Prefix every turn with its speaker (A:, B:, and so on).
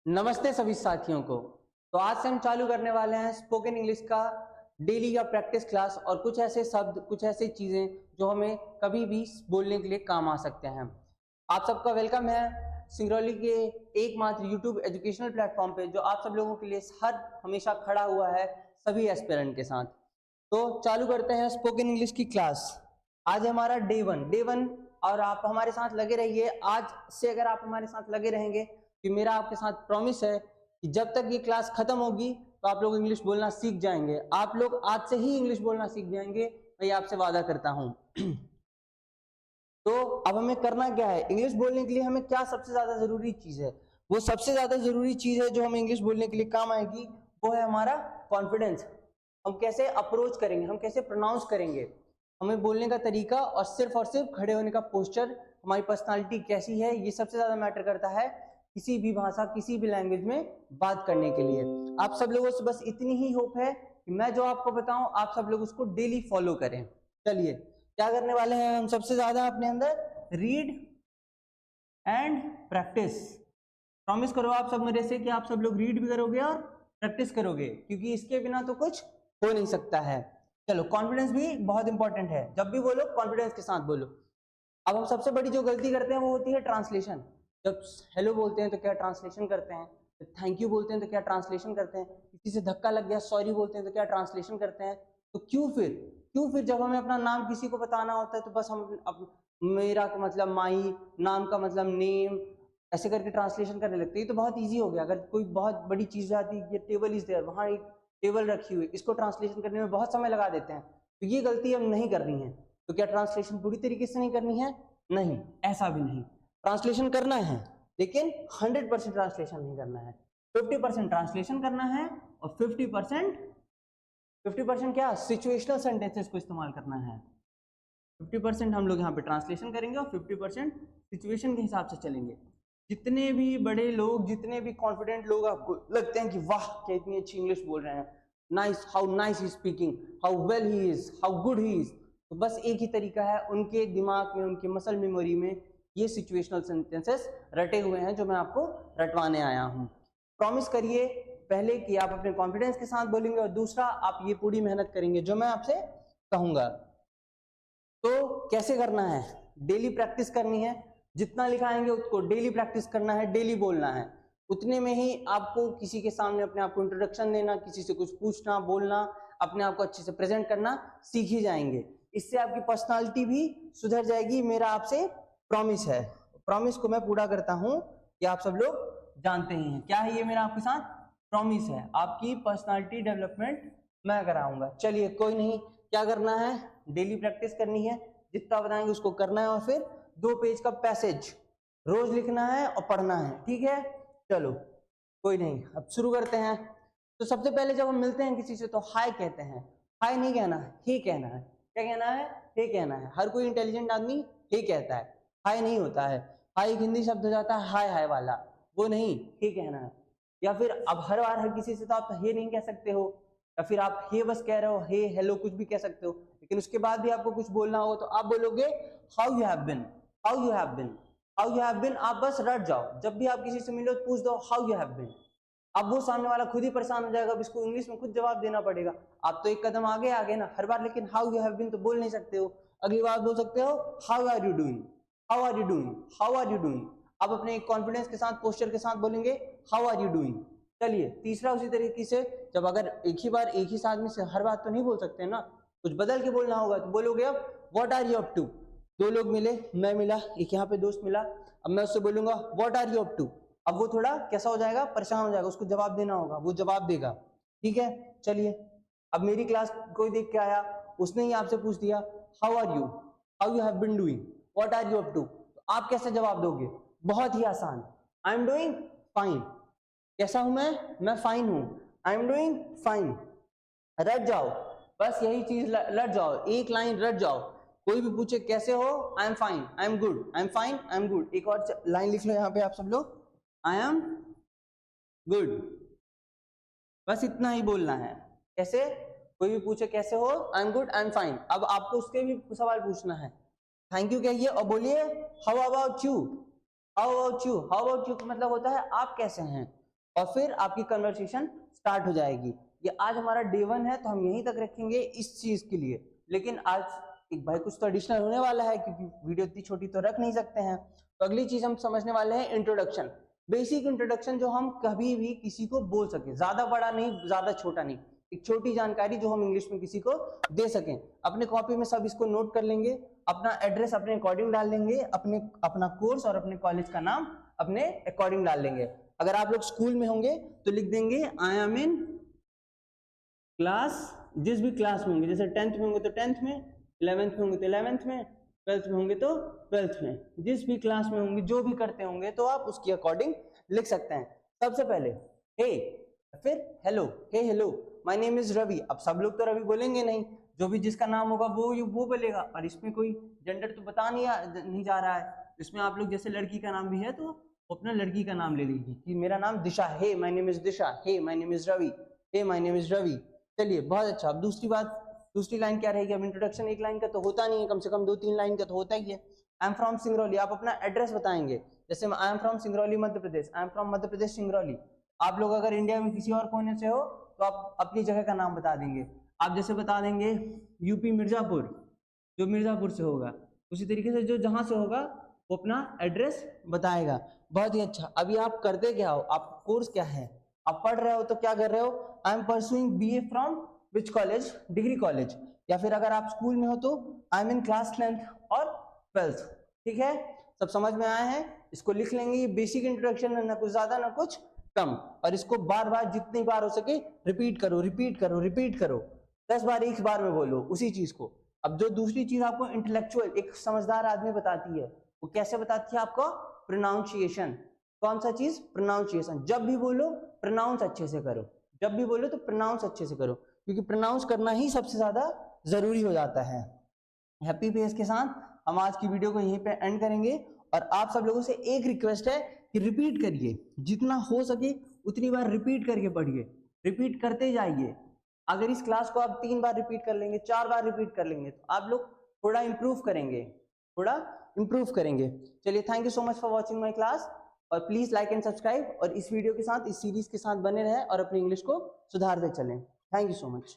A: नमस्ते सभी साथियों को। तो आज से हम चालू करने वाले हैं स्पोकन इंग्लिश का डेली का प्रैक्टिस क्लास और कुछ ऐसे शब्द, कुछ ऐसी चीज़ें जो हमें कभी भी बोलने के लिए काम आ सकते हैं। आप सबका वेलकम है सिंगरौली के एकमात्र यूट्यूब एजुकेशनल प्लेटफॉर्म पे, जो आप सब लोगों के लिए हर हमेशा खड़ा हुआ है सभी एस्पिरेंट के साथ। तो चालू करते हैं स्पोकन इंग्लिश की क्लास। आज हमारा डे वन और आप हमारे साथ लगे रहिए। आज से अगर आप हमारे साथ लगे रहेंगे कि मेरा आपके साथ प्रॉमिस है कि जब तक ये क्लास खत्म होगी तो आप लोग इंग्लिश बोलना सीख जाएंगे। आप लोग आज से ही इंग्लिश बोलना सीख जाएंगे, मैं ये आपसे वादा करता हूं। तो अब हमें करना क्या है, इंग्लिश बोलने के लिए हमें क्या सबसे ज्यादा जरूरी चीज है? वो सबसे ज्यादा जरूरी चीज है जो हमें इंग्लिश बोलने के लिए काम आएगी, वो है हमारा कॉन्फिडेंस। हम कैसे अप्रोच करेंगे, हम कैसे प्रोनाउंस करेंगे, हमें बोलने का तरीका और सिर्फ खड़े होने का पोस्चर, हमारी पर्सनालिटी कैसी है, ये सबसे ज्यादा मैटर करता है किसी भी भाषा, किसी भी लैंग्वेज में बात करने के लिए। आप सब लोगों से बस इतनी ही होप है कि मैं जो आपको बताऊं आप सब लोग उसको डेली फॉलो करें। चलिए क्या करने वाले हैं हम? सबसे ज्यादा अपने अंदर रीड एंड प्रैक्टिस। प्रॉमिस करो आप सब मेरे से कि आप सब लोग रीड भी करोगे और प्रैक्टिस करोगे, क्योंकि इसके बिना तो कुछ हो नहीं सकता है। चलो, कॉन्फिडेंस भी बहुत इंपॉर्टेंट है, जब भी बोलो कॉन्फिडेंस के साथ बोलो। अब हम सबसे बड़ी जो गलती करते हैं वो होती है ट्रांसलेशन। जब हेलो बोलते हैं तो क्या ट्रांसलेशन करते हैं, थैंक यू बोलते हैं तो क्या ट्रांसलेशन करते हैं, किसी से धक्का लग गया सॉरी बोलते हैं तो क्या ट्रांसलेशन करते हैं। तो क्यों फिर जब हमें अपना नाम किसी को बताना होता है तो बस हम मेरा का मतलब माई, नाम का मतलब नेम, ऐसे करके ट्रांसलेशन करने लगते हैं। ये तो बहुत ईजी हो गया। अगर कोई बहुत बड़ी चीज आती है, ये टेबल इज देयर, वहां एक टेबल रखी हुई, इसको ट्रांसलेशन करने में बहुत समय लगा देते हैं। तो ये गलती हम नहीं करनी है। तो क्या ट्रांसलेशन पूरी तरीके से नहीं करनी है? नहीं, ऐसा भी नहीं। ट्रांसलेशन करना है, लेकिन 100% ट्रांसलेशन नहीं करना है। 50% ट्रांसलेशन करना है और 50% क्या, सिचुएशनल सेंटेंसेस को इस्तेमाल करना है। 50% हम लोग यहाँ पे ट्रांसलेशन करेंगे और 50% सिचुएशन के हिसाब से चलेंगे। जितने भी बड़े लोग, जितने भी कॉन्फिडेंट लोग आपको लगते हैं कि वाह क्या इतनी अच्छी इंग्लिश बोल रहे हैं, nice, how nice he speaking, how well he is, how good he is, तो बस एक ही तरीका है, उनके दिमाग में, उनके मसल मेमोरी में ये सिचुएशनल सेंटेंसेस रटे हुए हैं जो मैं आपको रटवाने आया हूँ। प्रॉमिस करिए पहले कि आप अपने कॉन्फिडेंस के साथ बोलेंगे, और दूसरा आप ये पूरी मेहनत करेंगे जो मैं आपसे कहूंगा। तो कैसे करना है? डेली प्रैक्टिस करनी है। जितना लिखाएंगे उसको डेली प्रैक्टिस करना है, डेली बोलना है। उतने में ही आपको किसी के सामने अपने आप को इंट्रोडक्शन देना, किसी से कुछ पूछना, बोलना, अपने आप को अच्छे से प्रेजेंट करना सीख ही जाएंगे। इससे आपकी पर्सनालिटी भी सुधर जाएगी, मेरा आपसे प्रॉमिस है। प्रॉमिस को मैं पूरा करता हूं कि आप सब लोग जानते ही हैं क्या है ये, मेरा आपके साथ प्रॉमिस है। आपकी पर्सनालिटी डेवलपमेंट मैं कराऊंगा। चलिए कोई नहीं, क्या करना है, डेली प्रैक्टिस करनी है, जितना बताएंगे उसको करना है, और फिर 2 पेज का पैसेज रोज लिखना है और पढ़ना है, ठीक है? चलो कोई नहीं, अब शुरू करते हैं। तो सबसे पहले जब हम मिलते हैं किसी से तो हाय कहते हैं। हाय नहीं कहना है, हे कहना है। क्या कहना है? हे कहना है। हर कोई इंटेलिजेंट आदमी हे कहता है, हाय नहीं होता है। हाय एक हिंदी शब्द हो जाता है हाय हाय वाला, वो नहीं, हे कहना है। या फिर अब हर बार हर किसी से तो आप हे नहीं कह सकते हो, या फिर आप हे बस कह रहे हो, हे हेलो कुछ भी कह सकते हो, लेकिन उसके बाद भी आपको कुछ बोलना हो तो आप बोलोगे how you have been, how you have been, how you have been. आप बस रट जाओ, जब भी आप किसी से मिलो तो पूछ दो हाउ यू हैव बिन। अब वो सामने वाला खुद ही परेशान हो जाएगा, अब इसको इंग्लिश में खुद जवाब देना पड़ेगा। आप तो एक कदम आगे आ गए ना हर बार, लेकिन हाउ यू हैव बीन तो बोल नहीं सकते हो। अगली बार बोल सकते हो how are you doing, how are you doing, how are you doing. अब अपने कॉन्फिडेंस के साथ, पोस्चर के साथ बोलेंगे हाउ आर यू डूइंग। चलिए तीसरा उसी तरीके से, जब अगर एक ही बार एक ही आदमी से हर बात तो नहीं बोल सकते ना, कुछ बदल के बोलना होगा, तो बोलोगे अब what are you up to. 2 लोग मिले, मैं मिला, एक यहाँ पे दोस्त मिला, अब मैं उससे बोलूंगा what are you up to. अब वो थोड़ा कैसा हो जाएगा, परेशान हो जाएगा, उसको जवाब देना होगा, वो जवाब देगा, ठीक है? चलिए अब मेरी क्लास कोई देख के आया, उसने ही आपसे पूछ दिया how are you, how you have been doing, what are you up to, तो आप कैसे जवाब दोगे? बहुत ही आसान, आई एम डूइंग फाइन। कैसा हूं मैं फाइन हूं, आई एम डूइंग फाइन। रट जाओ, बस यही चीज रट जाओ, एक लाइन रट जाओ। कोई भी पूछे कैसे हो, I am fine, I am good, I am fine, I am good. एक और लाइन लिख लो यहाँ पे आप सब लोग, आई एम गुड। बस इतना ही बोलना है। कैसे? कोई भी पूछे कैसे हो, I am good, I am fine. अब आपको उसके भी सवाल पूछना है। थैंक यू कहिए और बोलिए how about you, how about you. How about you का मतलब होता है आप कैसे हैं। और फिर आपकी कन्वर्सेशन स्टार्ट हो जाएगी। ये आज हमारा डे 1 है तो हम यहीं तक रखेंगे इस चीज के लिए, लेकिन आज एक भाई कुछ तो एडिशनल होने वाला है क्योंकि वीडियो इतनी छोटी तो रख नहीं सकते हैं। तो अगली चीज हम समझने वाले हैं इंट्रोडक्शन, बेसिक इंट्रोडक्शन जो हम कभी भी किसी को बोल सके, ज्यादा बड़ा नहीं ज्यादा छोटा नहीं, एक छोटी जानकारी जो हम इंग्लिश में किसी को दे सकें। अपने कॉपी में सब इसको नोट कर लेंगे, अपना एड्रेस अपने अकॉर्डिंग डाल लेंगे, अपना कोर्स और अपने कॉलेज का नाम अपने अकॉर्डिंग डाल लेंगे। अगर आप लोग स्कूल में होंगे तो लिख देंगे आई एम इन क्लास, जिस भी क्लास में होंगे, जैसे 10th में होंगे तो 10th में, 11th में होंगे तो 11th में, 12th में होंगे तो 12th में, जिस भी क्लास में होंगे जो भी करते होंगे तो आप उसकी अकॉर्डिंग लिख सकते हैं। सबसे पहले हे, फिर hello, hey hello my name is Ravi. अब सब लोग तो रवि बोलेंगे नहीं, जो भी जिसका नाम होगा वो बोलेगा, और इसमें कोई जेंडर तो बता नहीं जा रहा है। इसमें आप लोग जैसे लड़की का नाम भी है तो अपना लड़की का नाम ले लीजिए कि मेरा नाम Disha, hey my name is Disha, hey my name is Ravi, hey my name is Ravi. चलिए बहुत अच्छा। अब दूसरी लाइन क्या रहेगी? अब इंट्रोडक्शन एक लाइन का तो होता नहीं है, कम से कम 2-3 लाइन का तो होता ही है। आई एम फ्रॉम सिंगरौली, आप अपना एड्रेस बताएंगे, जैसे I am from Singrauli Madhya Pradesh, I am from Madhya Pradesh Singrauli. आप लोग अगर इंडिया में किसी और कोने से हो तो आप अपनी जगह का नाम बता देंगे। आप जैसे बता देंगे यूपी मिर्जापुर, जो मिर्जापुर से होगा, उसी तरीके से जो जहां से होगा वो अपना एड्रेस बताएगा। बहुत ही अच्छा। अभी आप करते क्या हो, आप कोर्स क्या है, आप पढ़ रहे हो तो क्या कर रहे हो? I am pursuing BA from which college? Degree college. या फिर अगर आप स्कूल में हो तो I am in class 10th और 12th। ठीक है, सब समझ में आया है? इसको लिख लेंगे। ये बेसिक इंट्रोडक्शन है, ना कुछ ज्यादा ना कुछ कम, और इसको बार बार जितनी बार हो सके रिपीट करो, रिपीट करो, रिपीट करो। 10 बार एक बार में बोलो उसी चीज को। अब जो दूसरी चीज आपको इंटेलेक्चुअल एक समझदार आदमी बताती है, वो कैसे बताती है आपको? प्रोनाउंसिएशन। कौन सा चीज? प्रोनाउंसिएशन। जब भी बोलो प्रोनाउंस अच्छे से करो, जब भी बोलो तो प्रोनाउंस अच्छे से करो, क्योंकि प्रोनाउंस करना ही सबसे ज्यादा जरूरी हो जाता है। हैप्पी फेस के साथ हम आज की वीडियो को यहीं पे एंड करेंगे, और आप सब लोगों से एक रिक्वेस्ट है कि रिपीट करिए, जितना हो सके उतनी बार रिपीट करके पढ़िए, रिपीट करते जाइए। अगर इस क्लास को आप 3 बार रिपीट कर लेंगे, 4 बार रिपीट कर लेंगे, तो आप लोग थोड़ा इंप्रूव करेंगे, थोड़ा इंप्रूव करेंगे। चलिए, thank you so much for watching my class, और प्लीज लाइक एंड सब्सक्राइब, और इस वीडियो के साथ, इस सीरीज के साथ बने रहें और अपनी इंग्लिश को सुधारते चलें। Thank you so much.